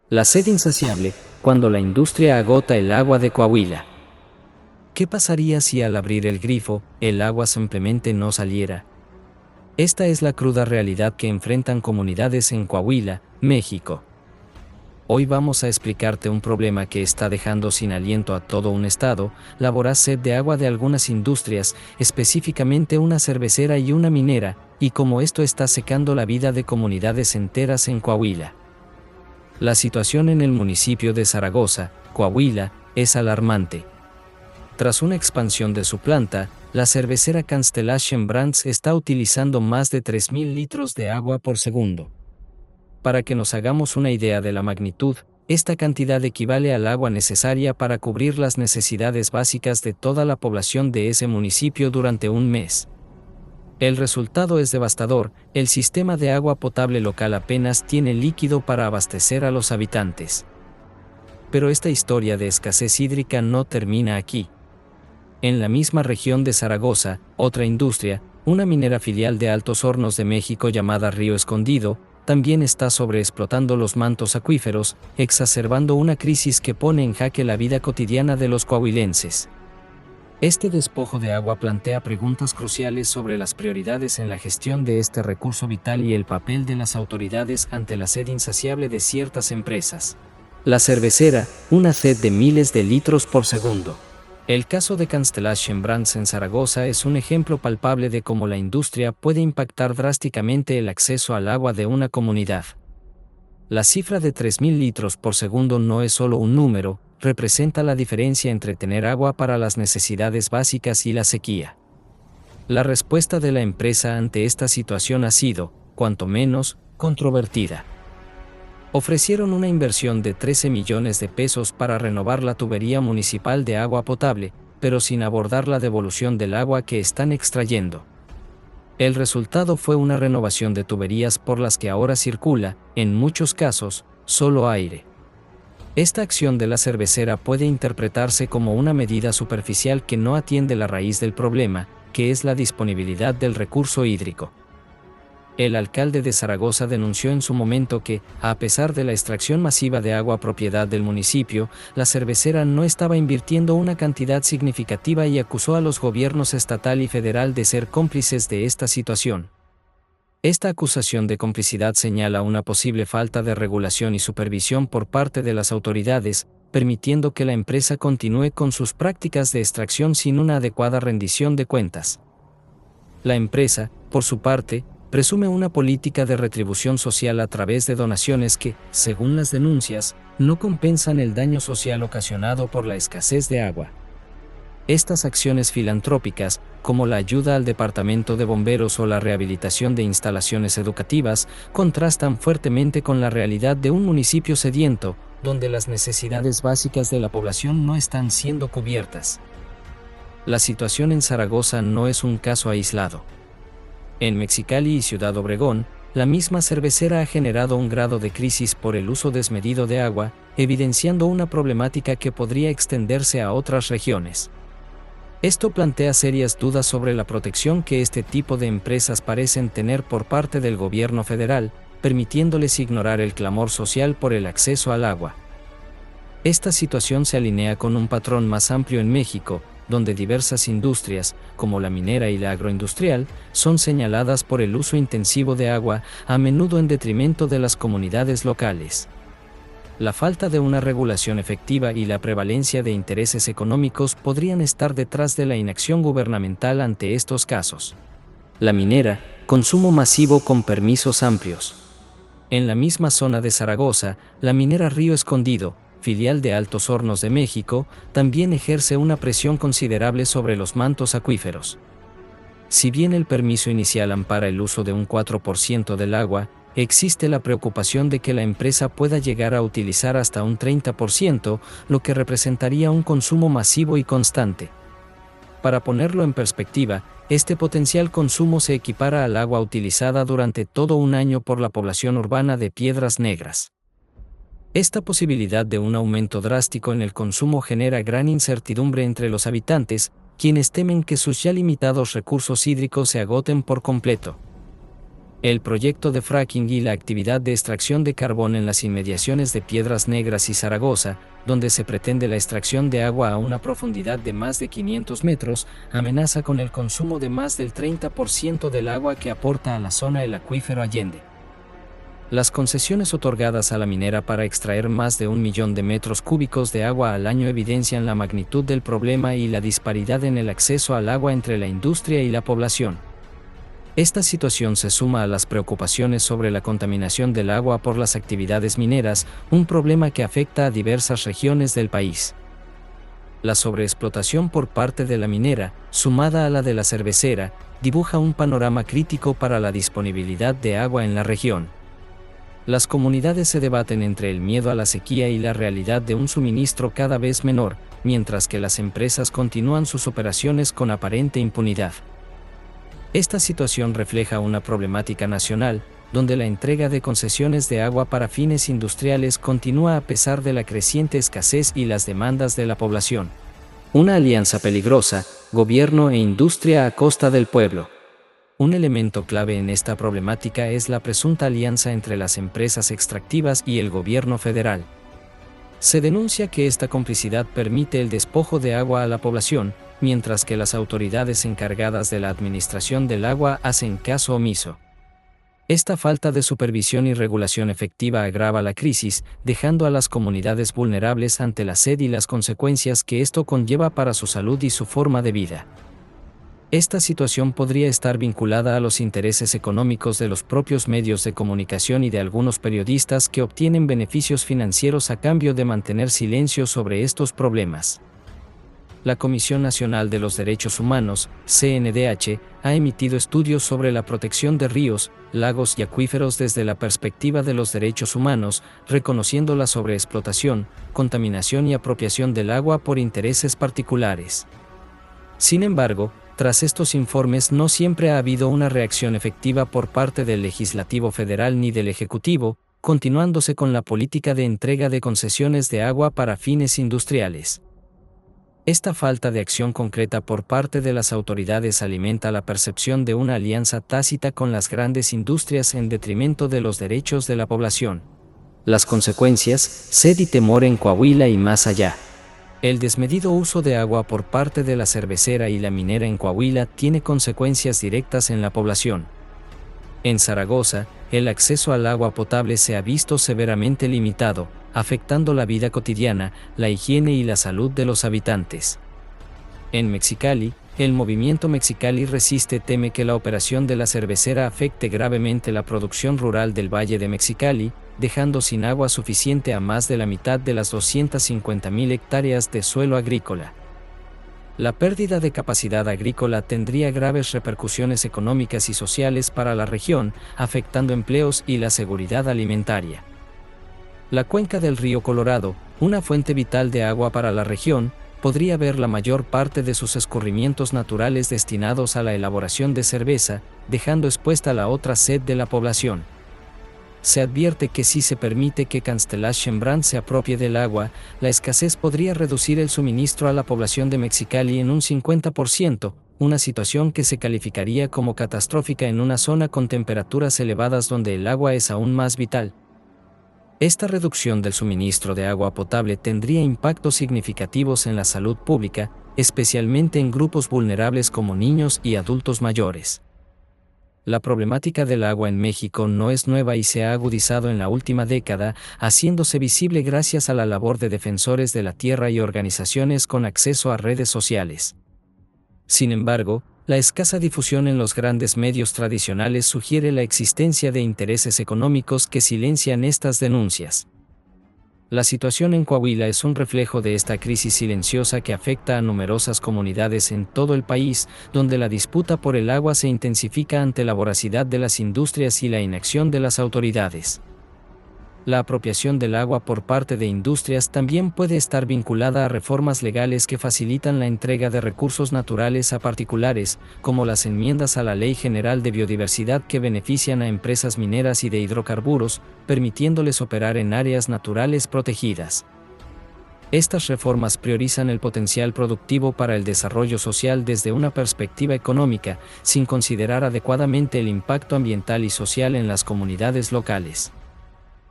La sed insaciable, cuando la industria agota el agua de Coahuila. ¿Qué pasaría si al abrir el grifo, el agua simplemente no saliera? Esta es la cruda realidad que enfrentan comunidades en Coahuila, México. Hoy vamos a explicarte un problema que está dejando sin aliento a todo un estado, la voraz sed de agua de algunas industrias, específicamente una cervecera y una minera, y cómo esto está secando la vida de comunidades enteras en Coahuila. La situación en el municipio de Zaragoza, Coahuila, es alarmante. Tras una expansión de su planta, la cervecera Constellation Brands está utilizando más de 3.000 litros de agua por segundo. Para que nos hagamos una idea de la magnitud, esta cantidad equivale al agua necesaria para cubrir las necesidades básicas de toda la población de ese municipio durante un mes. El resultado es devastador, el sistema de agua potable local apenas tiene líquido para abastecer a los habitantes. Pero esta historia de escasez hídrica no termina aquí. En la misma región de Zaragoza, otra industria, una minera filial de Altos Hornos de México llamada Río Escondido, también está sobreexplotando los mantos acuíferos, exacerbando una crisis que pone en jaque la vida cotidiana de los coahuilenses. Este despojo de agua plantea preguntas cruciales sobre las prioridades en la gestión de este recurso vital y el papel de las autoridades ante la sed insaciable de ciertas empresas. La cervecera, una sed de miles de litros por segundo. El caso de Constellation Brands en Zaragoza es un ejemplo palpable de cómo la industria puede impactar drásticamente el acceso al agua de una comunidad. La cifra de 3.000 litros por segundo no es solo un número, representa la diferencia entre tener agua para las necesidades básicas y la sequía. La respuesta de la empresa ante esta situación ha sido, cuanto menos, controvertida. Ofrecieron una inversión de 13 millones de pesos para renovar la tubería municipal de agua potable, pero sin abordar la devolución del agua que están extrayendo. El resultado fue una renovación de tuberías por las que ahora circula, en muchos casos, solo aire. Esta acción de la cervecera puede interpretarse como una medida superficial que no atiende la raíz del problema, que es la disponibilidad del recurso hídrico. El alcalde de Zaragoza denunció en su momento que, a pesar de la extracción masiva de agua propiedad del municipio, la cervecera no estaba invirtiendo una cantidad significativa y acusó a los gobiernos estatal y federal de ser cómplices de esta situación. Esta acusación de complicidad señala una posible falta de regulación y supervisión por parte de las autoridades, permitiendo que la empresa continúe con sus prácticas de extracción sin una adecuada rendición de cuentas. La empresa, por su parte, presume una política de retribución social a través de donaciones que, según las denuncias, no compensan el daño social ocasionado por la escasez de agua. Estas acciones filantrópicas, como la ayuda al departamento de bomberos o la rehabilitación de instalaciones educativas, contrastan fuertemente con la realidad de un municipio sediento, donde las necesidades básicas de la población no están siendo cubiertas. La situación en Zaragoza no es un caso aislado. En Mexicali y Ciudad Obregón, la misma cervecera ha generado un grado de crisis por el uso desmedido de agua, evidenciando una problemática que podría extenderse a otras regiones. Esto plantea serias dudas sobre la protección que este tipo de empresas parecen tener por parte del gobierno federal, permitiéndoles ignorar el clamor social por el acceso al agua. Esta situación se alinea con un patrón más amplio en México, donde diversas industrias, como la minera y la agroindustrial, son señaladas por el uso intensivo de agua, a menudo en detrimento de las comunidades locales. La falta de una regulación efectiva y la prevalencia de intereses económicos podrían estar detrás de la inacción gubernamental ante estos casos. La minera, consumo masivo con permisos amplios. En la misma zona de Zaragoza, la minera Río Escondido, filial de Altos Hornos de México, también ejerce una presión considerable sobre los mantos acuíferos. Si bien el permiso inicial ampara el uso de un 4% del agua, existe la preocupación de que la empresa pueda llegar a utilizar hasta un 30%, lo que representaría un consumo masivo y constante. Para ponerlo en perspectiva, este potencial consumo se equipara al agua utilizada durante todo un año por la población urbana de Piedras Negras. Esta posibilidad de un aumento drástico en el consumo genera gran incertidumbre entre los habitantes, quienes temen que sus ya limitados recursos hídricos se agoten por completo. El proyecto de fracking y la actividad de extracción de carbón en las inmediaciones de Piedras Negras y Zaragoza, donde se pretende la extracción de agua a una profundidad de más de 500 metros, amenaza con el consumo de más del 30% del agua que aporta a la zona el acuífero Allende. Las concesiones otorgadas a la minera para extraer más de 1 millón de metros cúbicos de agua al año evidencian la magnitud del problema y la disparidad en el acceso al agua entre la industria y la población. Esta situación se suma a las preocupaciones sobre la contaminación del agua por las actividades mineras, un problema que afecta a diversas regiones del país. La sobreexplotación por parte de la minera, sumada a la de la cervecera, dibuja un panorama crítico para la disponibilidad de agua en la región. Las comunidades se debaten entre el miedo a la sequía y la realidad de un suministro cada vez menor, mientras que las empresas continúan sus operaciones con aparente impunidad. Esta situación refleja una problemática nacional, donde la entrega de concesiones de agua para fines industriales continúa a pesar de la creciente escasez y las demandas de la población. Una alianza peligrosa, gobierno e industria a costa del pueblo. Un elemento clave en esta problemática es la presunta alianza entre las empresas extractivas y el gobierno federal. Se denuncia que esta complicidad permite el despojo de agua a la población, mientras que las autoridades encargadas de la administración del agua hacen caso omiso. Esta falta de supervisión y regulación efectiva agrava la crisis, dejando a las comunidades vulnerables ante la sed y las consecuencias que esto conlleva para su salud y su forma de vida. Esta situación podría estar vinculada a los intereses económicos de los propios medios de comunicación y de algunos periodistas que obtienen beneficios financieros a cambio de mantener silencio sobre estos problemas. La Comisión Nacional de los Derechos Humanos, CNDH, ha emitido estudios sobre la protección de ríos, lagos y acuíferos desde la perspectiva de los derechos humanos, reconociendo la sobreexplotación, contaminación y apropiación del agua por intereses particulares. Sin embargo, tras estos informes no siempre ha habido una reacción efectiva por parte del Legislativo Federal ni del Ejecutivo, continuándose con la política de entrega de concesiones de agua para fines industriales. Esta falta de acción concreta por parte de las autoridades alimenta la percepción de una alianza tácita con las grandes industrias en detrimento de los derechos de la población. Las consecuencias, sed y temor en Coahuila y más allá. El desmedido uso de agua por parte de la cervecera y la minera en Coahuila tiene consecuencias directas en la población. En Zaragoza, el acceso al agua potable se ha visto severamente limitado, afectando la vida cotidiana, la higiene y la salud de los habitantes. En Mexicali, el movimiento Mexicali Resiste teme que la operación de la cervecera afecte gravemente la producción rural del Valle de Mexicali, dejando sin agua suficiente a más de la mitad de las 250,000 hectáreas de suelo agrícola. La pérdida de capacidad agrícola tendría graves repercusiones económicas y sociales para la región, afectando empleos y la seguridad alimentaria. La cuenca del río Colorado, una fuente vital de agua para la región, podría ver la mayor parte de sus escurrimientos naturales destinados a la elaboración de cerveza, dejando expuesta la otra sed de la población. Se advierte que si se permite que Constellation se apropie del agua, la escasez podría reducir el suministro a la población de Mexicali en un 50%, una situación que se calificaría como catastrófica en una zona con temperaturas elevadas donde el agua es aún más vital. Esta reducción del suministro de agua potable tendría impactos significativos en la salud pública, especialmente en grupos vulnerables como niños y adultos mayores. La problemática del agua en México no es nueva y se ha agudizado en la última década, haciéndose visible gracias a la labor de defensores de la tierra y organizaciones con acceso a redes sociales. Sin embargo, la escasa difusión en los grandes medios tradicionales sugiere la existencia de intereses económicos que silencian estas denuncias. La situación en Coahuila es un reflejo de esta crisis silenciosa que afecta a numerosas comunidades en todo el país, donde la disputa por el agua se intensifica ante la voracidad de las industrias y la inacción de las autoridades. La apropiación del agua por parte de industrias también puede estar vinculada a reformas legales que facilitan la entrega de recursos naturales a particulares, como las enmiendas a la Ley General de Biodiversidad que benefician a empresas mineras y de hidrocarburos, permitiéndoles operar en áreas naturales protegidas. Estas reformas priorizan el potencial productivo para el desarrollo social desde una perspectiva económica, sin considerar adecuadamente el impacto ambiental y social en las comunidades locales.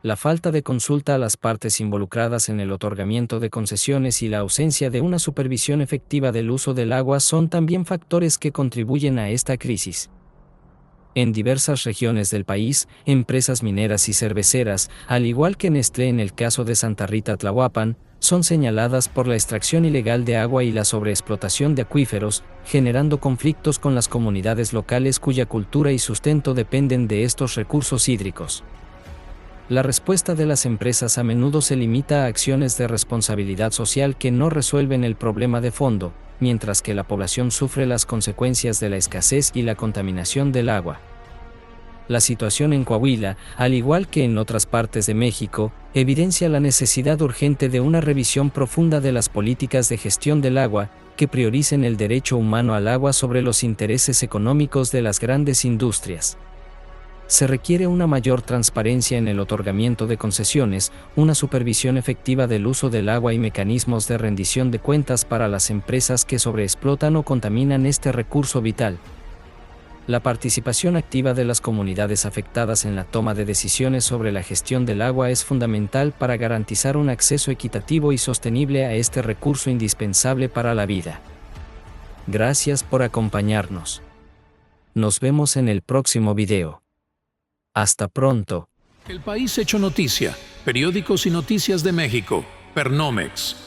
La falta de consulta a las partes involucradas en el otorgamiento de concesiones y la ausencia de una supervisión efectiva del uso del agua son también factores que contribuyen a esta crisis. En diversas regiones del país, empresas mineras y cerveceras, al igual que Nestlé en el caso de Santa Rita Tlahuapan, son señaladas por la extracción ilegal de agua y la sobreexplotación de acuíferos, generando conflictos con las comunidades locales cuya cultura y sustento dependen de estos recursos hídricos. La respuesta de las empresas a menudo se limita a acciones de responsabilidad social que no resuelven el problema de fondo, mientras que la población sufre las consecuencias de la escasez y la contaminación del agua. La situación en Coahuila, al igual que en otras partes de México, evidencia la necesidad urgente de una revisión profunda de las políticas de gestión del agua, que prioricen el derecho humano al agua sobre los intereses económicos de las grandes industrias. Se requiere una mayor transparencia en el otorgamiento de concesiones, una supervisión efectiva del uso del agua y mecanismos de rendición de cuentas para las empresas que sobreexplotan o contaminan este recurso vital. La participación activa de las comunidades afectadas en la toma de decisiones sobre la gestión del agua es fundamental para garantizar un acceso equitativo y sostenible a este recurso indispensable para la vida. Gracias por acompañarnos. Nos vemos en el próximo video. Hasta pronto. El País hecho noticia, periódicos y noticias de México, Pernomex.